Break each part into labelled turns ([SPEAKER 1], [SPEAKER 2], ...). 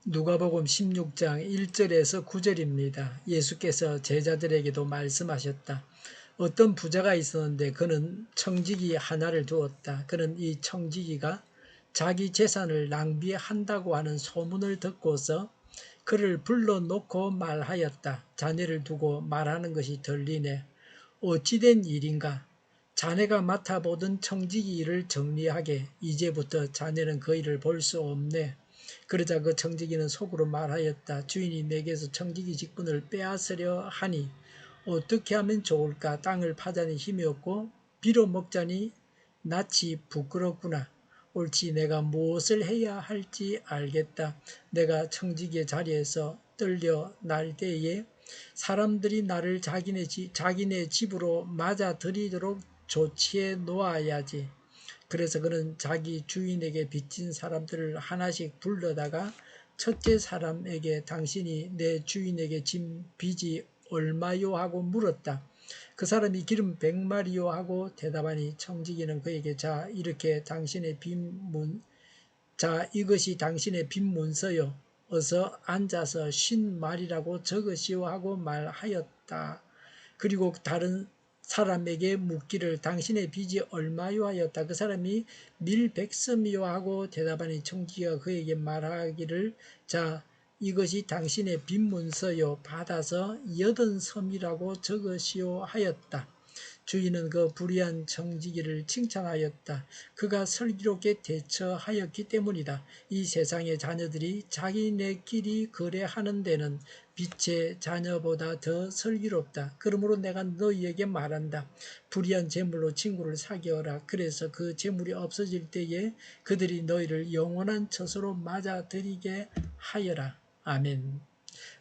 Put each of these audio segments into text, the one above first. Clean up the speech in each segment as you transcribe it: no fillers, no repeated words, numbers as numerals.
[SPEAKER 1] 누가복음 16장 1절에서 9절입니다. 예수께서 제자들에게도 말씀하셨다. 어떤 부자가 있었는데 그는 청지기 하나를 두었다. 그는 이 청지기가 자기 재산을 낭비한다고 하는 소문을 듣고서 그를 불러놓고 말하였다. 자네를 두고 말하는 것이 들리네. 어찌된 일인가? 자네가 맡아보던 청지기 일을 정리하게. 이제부터 자네는 그 일을 볼 수 없네. 그러자 그 청지기는 속으로 말하였다. 주인이 내게서 청지기 직분을 빼앗으려 하니 어떻게 하면 좋을까? 땅을 파자니 힘이 없고 빌어먹자니 낯이 부끄럽구나. 옳지, 내가 무엇을 해야 할지 알겠다. 내가 청지기의 자리에서 떨려 날 때에 사람들이 나를 자기네 집으로 맞아들이도록 조치해 놓아야지. 그래서 그는 자기 주인에게 빚진 사람들을 하나씩 불러다가 첫째 사람에게 당신이 내 주인에게 진 빚이 얼마요 하고 물었다. 그 사람이 기름 100마리요 하고 대답하니 청지기는 그에게 이것이 당신의 빚문서요. 어서 앉아서 50마리라고 적으시오 하고 말하였다. 그리고 다른 사람에게 묻기를 당신의 빚이 얼마요 하였다. 그 사람이 밀백섬이요 하고 대답하니 청지기가 그에게 말하기를 이것이 당신의 빚문서요. 받아서 80섬이라고 적으시오 하였다. 주인은 그 불의한 청지기를 칭찬하였다. 그가 슬기롭게 대처하였기 때문이다. 이 세상의 자녀들이 자기네끼리 거래하는 데는 빛의 자녀보다 더 슬기롭다. 그러므로 내가 너희에게 말한다. 불의한 재물로 친구를 사귀어라. 그래서 그 재물이 없어질 때에 그들이 너희를 영원한 처소로 맞아들이게 하여라. 아멘.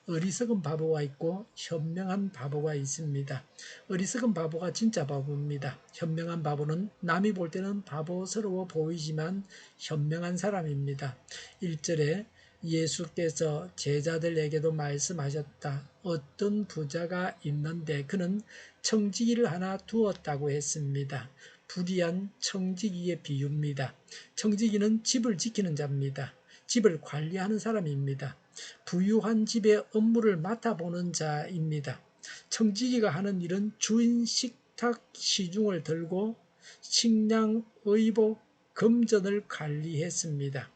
[SPEAKER 1] 어리석은 바보가 있고 현명한 바보가 있습니다. 어리석은 바보가 진짜 바보입니다. 현명한 바보는 남이 볼 때는 바보스러워 보이지만 현명한 사람입니다. 1절에 예수께서 제자들에게도 말씀하셨다. 어떤 부자가 있는데 그는 청지기를 하나 두었다고 했습니다. 불의한 청지기의 비유입니다. 청지기는 집을 지키는 자입니다. 집을 관리하는 사람입니다. 부유한 집의 업무를 맡아보는 자입니다. 청지기가 하는 일은 주인 식탁 시중을 들고 식량, 의복, 금전을 관리했습니다.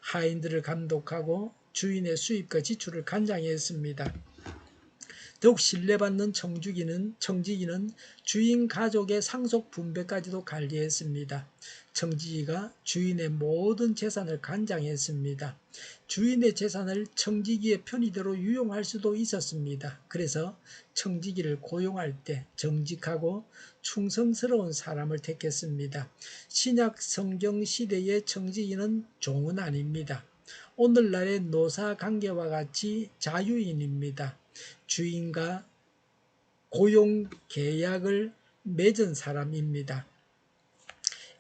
[SPEAKER 1] 하인들을 감독하고 주인의 수입과 지출을 관장했습니다. 더욱 신뢰받는 청지기는 주인 가족의 상속 분배까지도 관리했습니다. 청지기가 주인의 모든 재산을 관장했습니다. 주인의 재산을 청지기의 편의대로 유용할 수도 있었습니다. 그래서 청지기를 고용할 때 정직하고 충성스러운 사람을 택했습니다. 신약 성경 시대의 청지기는 종은 아닙니다. 오늘날의 노사관계와 같이 자유인입니다. 주인과 고용 계약을 맺은 사람입니다.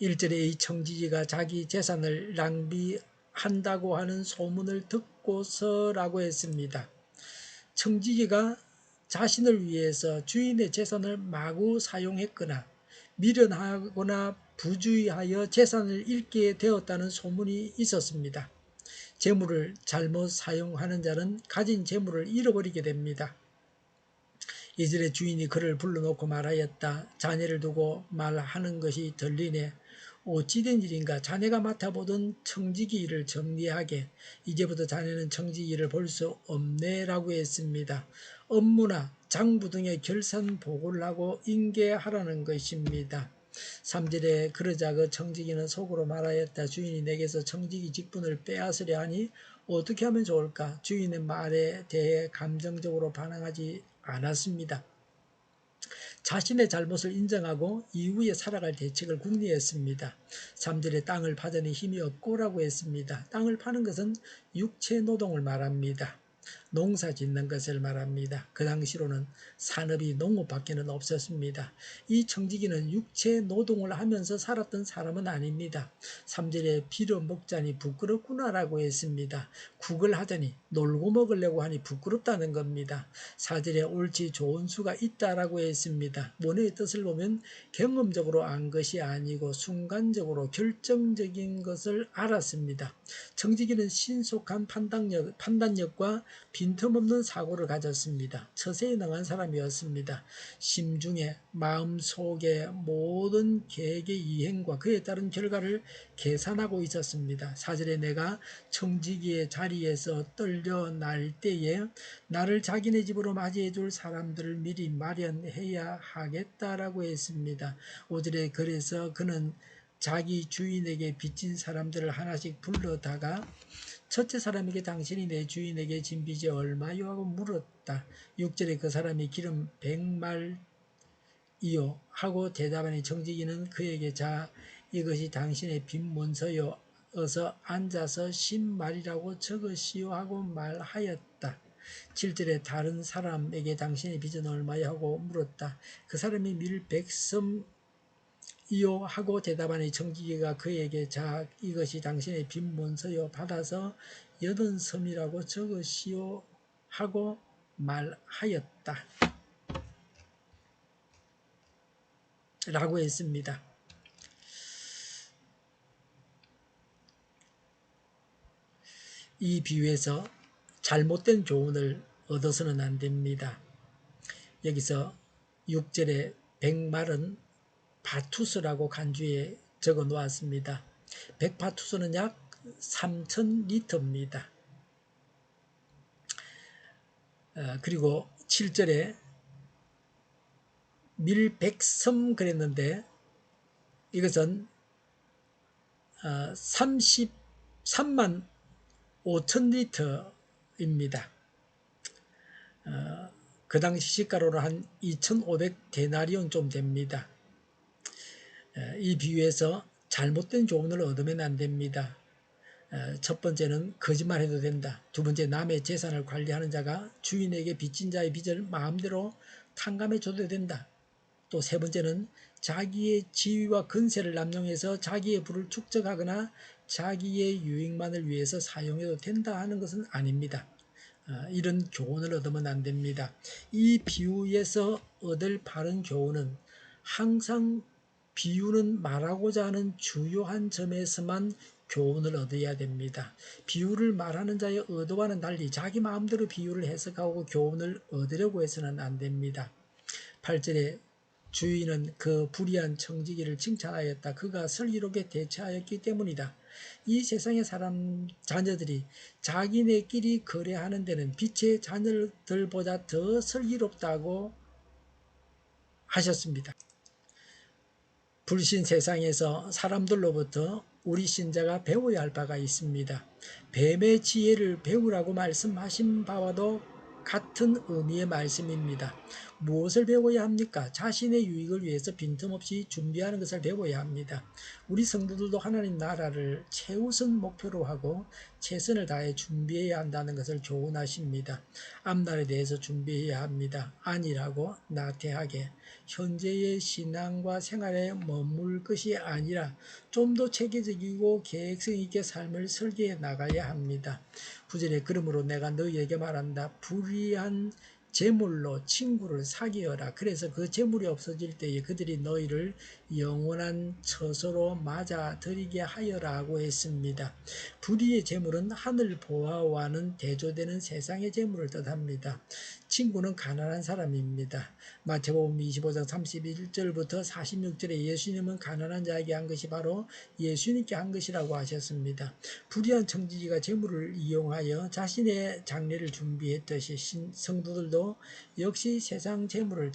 [SPEAKER 1] 1절에 이 청지기가 자기 재산을 낭비한다고 하는 소문을 듣고서라고 했습니다. 청지기가 자신을 위해서 주인의 재산을 마구 사용했거나 미련하거나 부주의하여 재산을 잃게 되었다는 소문이 있었습니다. 재물을 잘못 사용하는 자는 가진 재물을 잃어버리게 됩니다. 이절의 주인이 그를 불러놓고 말하였다. 자네를 두고 말하는 것이 들리네. 어찌된 일인가? 자네가 맡아보던 청지기 일을 정리하게. 이제부터 자네는 청지기 일을 볼 수 없네 라고 했습니다. 업무나 장부 등의 결산 보고를 하고 인계하라는 것입니다. 3절에 그러자 그 청지기는 속으로 말하였다. 주인이 내게서 청지기 직분을 빼앗으려 하니 어떻게 하면 좋을까? 주인의 말에 대해 감정적으로 반응하지 않았습니다. 자신의 잘못을 인정하고 이후에 살아갈 대책을 궁리했습니다. 3절에 땅을 파자니 힘이 없고라고 했습니다. 땅을 파는 것은 육체 노동을 말합니다. 농사 짓는 것을 말합니다. 그 당시로는 산업이 농업밖에는 없었습니다. 이 청지기는 육체 노동을 하면서 살았던 사람은 아닙니다. 3절에 빌어먹자니 부끄럽구나라고 했습니다. 국을 하자니 놀고 먹으려고 하니 부끄럽다는 겁니다. 4절에 옳지 좋은 수가 있다라고 했습니다. 원어의 뜻을 보면 경험적으로 안 것이 아니고 순간적으로 결정적인 것을 알았습니다. 청지기는 신속한 판단력과 빈틈없는 사고를 가졌습니다. 처세에 능한 사람이었습니다. 심중에 마음속에 모든 계획의 이행과 그에 따른 결과를 계산하고 있었습니다. 4절에 내가 청지기의 자리에서 떨려 날 때에 나를 자기네 집으로 맞이해 줄 사람들을 미리 마련해야 하겠다라고 했습니다. 5절에 그래서 그는 자기 주인에게 빚진 사람들을 하나씩 불러다가 첫째 사람에게 당신이 내 주인에게 진 빚이 얼마요? 하고 물었다. 6절에 그 사람이 기름 100말이요 하고 대답하니 청지기는 그에게 자 이것이 당신의 빚 문서요 어서 앉아서 10말이라고 적으시오 하고 말하였다. 7절에 다른 사람에게 당신의 빚은 얼마요? 하고 물었다. 그 사람이 밀 100섬 이요 하고 대답하니 청지기가 그에게 자 이것이 당신의 빚 문서요 받아서 80섬이라고 적으시오 하고 말하였다 라고 했습니다. 이 비유에서 잘못된 교훈을 얻어서는 안 됩니다. 여기서 6절에 100말은 바투스라고 간주에 적어 놓았습니다. 100바투스는 약 3000리터입니다. 그리고 7절에 밀 100섬 그랬는데 이것은 33만 5천 리터입니다. 그 당시 시가로는 한 2,500데나리온 좀 됩니다. 이 비유에서 잘못된 교훈을 얻으면 안 됩니다. 첫 번째는 거짓말해도 된다. 두 번째 남의 재산을 관리하는 자가 주인에게 빚진 자의 빚을 마음대로 탕감해 줘도 된다. 또 세 번째는 자기의 지위와 근세를 남용해서 자기의 부를 축적하거나 자기의 유익만을 위해서 사용해도 된다 하는 것은 아닙니다. 이런 교훈을 얻으면 안 됩니다. 이 비유에서 얻을 바른 교훈은 항상 비유는 말하고자 하는 주요한 점에서만 교훈을 얻어야 됩니다. 비유를 말하는 자의 의도와는 달리 자기 마음대로 비유를 해석하고 교훈을 얻으려고 해서는 안 됩니다. 8절에 주인은 그 불의한 청지기를 칭찬하였다. 그가 슬기롭게 대처하였기 때문이다. 이 세상의 사람 자녀들이 자기네끼리 거래하는 데는 빛의 자녀들보다 더 슬기롭다고 하셨습니다. 불신 세상에서 사람들로부터 우리 신자가 배워야 할 바가 있습니다. 뱀의 지혜를 배우라고 말씀하신 바와도 같은 의미의 말씀입니다. 무엇을 배워야 합니까? 자신의 유익을 위해서 빈틈없이 준비하는 것을 배워야 합니다. 우리 성도들도 하나님 나라를 최우선 목표로 하고 최선을 다해 준비해야 한다는 것을 교훈하십니다. 앞날에 대해서 준비해야 합니다. 안일하고 나태하게 현재의 신앙과 생활에 머물 것이 아니라 좀 더 체계적이고 계획성 있게 삶을 설계해 나가야 합니다. 9절에 그러므로 내가 너희에게 말한다. 불의한 재물로 친구를 사귀어라. 그래서 그 재물이 없어질 때에 그들이 너희를 영원한 처소로 맞아들이게 하여라고 했습니다. 불의의 재물은 하늘 보화와는 대조되는 세상의 재물을 뜻합니다. 친구는 가난한 사람입니다. 마태복음 25장 31절부터 46절에 예수님은 가난한 자에게 한 것이 바로 예수님께 한 것이라고 하셨습니다. 불의한 청지기가 재물을 이용하여 자신의 장례를 준비했듯이 성도들도 역시 세상 재물을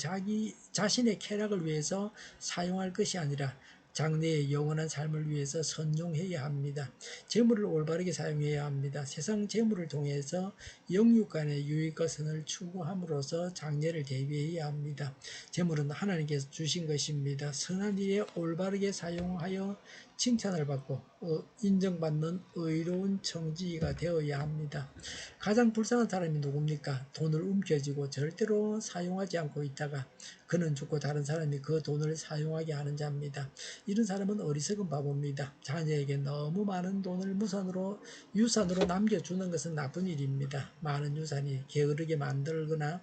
[SPEAKER 1] 자신의 쾌락을 위해서 사용할 것이 아니라 장래의 영원한 삶을 위해서 선용해야 합니다. 재물을 올바르게 사용해야 합니다. 세상 재물을 통해서 영육 간의 유익과 선을 추구함으로써 장래를 대비해야 합니다. 재물은 하나님께서 주신 것입니다. 선한 일에 올바르게 사용하여 칭찬을 받고 인정받는 의로운 청지기가 되어야 합니다. 가장 불쌍한 사람이 누굽니까? 돈을 움켜쥐고 절대로 사용하지 않고 있다가 그는 죽고 다른 사람이 그 돈을 사용하게 하는 자입니다. 이런 사람은 어리석은 바보입니다. 자녀에게 너무 많은 돈을 유산으로 남겨주는 것은 나쁜 일입니다. 많은 유산이 게으르게 만들거나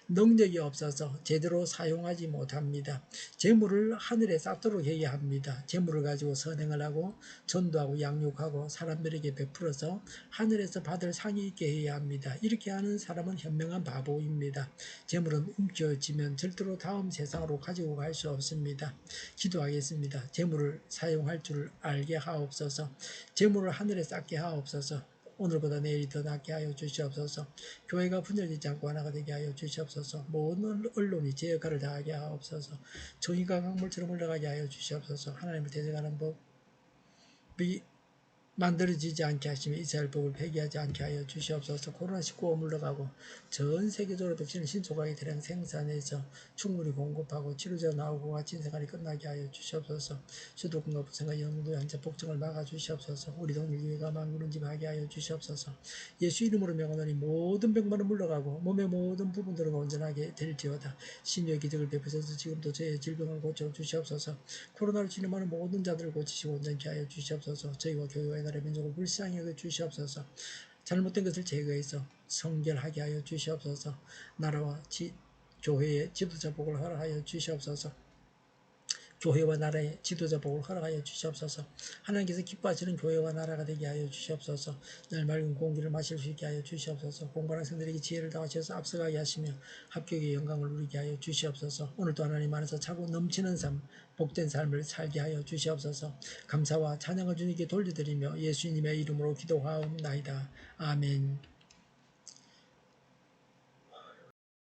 [SPEAKER 1] 능력이 없어서 제대로 사용하지 못합니다. 재물을 하늘에 쌓도록 해야 합니다. 재물을 가지고 선행을 하고 전도하고 양육하고 사람들에게 베풀어서 하늘에서 받을 상이 있게 해야 합니다. 이렇게 하는 사람은 현명한 바보입니다. 재물은 움켜쥐면 절대로 다음 세상으로 가지고 갈 수 없습니다. 기도하겠습니다. 재물을 사용할 줄 알게 하옵소서. 재물을 하늘에 쌓게 하옵소서. 오늘보다 내일이 더 낫게 하여 주시옵소서. 교회가 분열되지 않고 하나가 되게 하여 주시옵소서. 모든 언론이 제 역할을 다하게 하옵소서. 정의가 강물처럼 흘러가게 하여 주시옵소서. 하나님을 대적하는 법이 만들어지지 않게 하시며 이스라엘 복을 폐기하지 않게 하여 주시옵소서. 코로나19가 물러가고 전 세계적으로 백신을 신속하게 대량 생산해서 충분히 공급하고 치료제가 나오고 같이 생활이 끝나게 하여 주시옵소서. 수도권과 부산과 영도의 환자 폭증을 막아 주시옵소서. 우리 동일 교회가 만군은집하게 하여 주시옵소서. 예수 이름으로 명하노니 모든 병만은 물러가고 몸의 모든 부분들은 온전하게 될지어다. 신유의 기적을 베푸셔서 지금도 저의 질병을 고쳐 주시옵소서. 코로나를 치료하는 모든 자들을 고치시고 온전케 하여 주시옵소서. 저희와 교회와 나라의 민족을 불쌍히 여겨 주시옵소서. 잘못된 것을 제거해서 성결하게 하여 주시옵소서. 나라와 교회의 지도자 복을 허락하여 주시옵소서. 교회와 나라의 지도자 복을 허락하여 주시옵소서. 하나님께서 기뻐하시는 교회와 나라가 되게 하여 주시옵소서. 늘 맑은 공기를 마실 수 있게 하여 주시옵소서. 공부하는 학생들에게 지혜를 더하셔서 앞서가게 하시며 합격의 영광을 누리게 하여 주시옵소서. 오늘도 하나님 안에서 차고 넘치는 삶, 복된 삶을 살게 하여 주시옵소서. 감사와 찬양을 주님께 돌려드리며 예수님의 이름으로 기도하옵나이다. 아멘.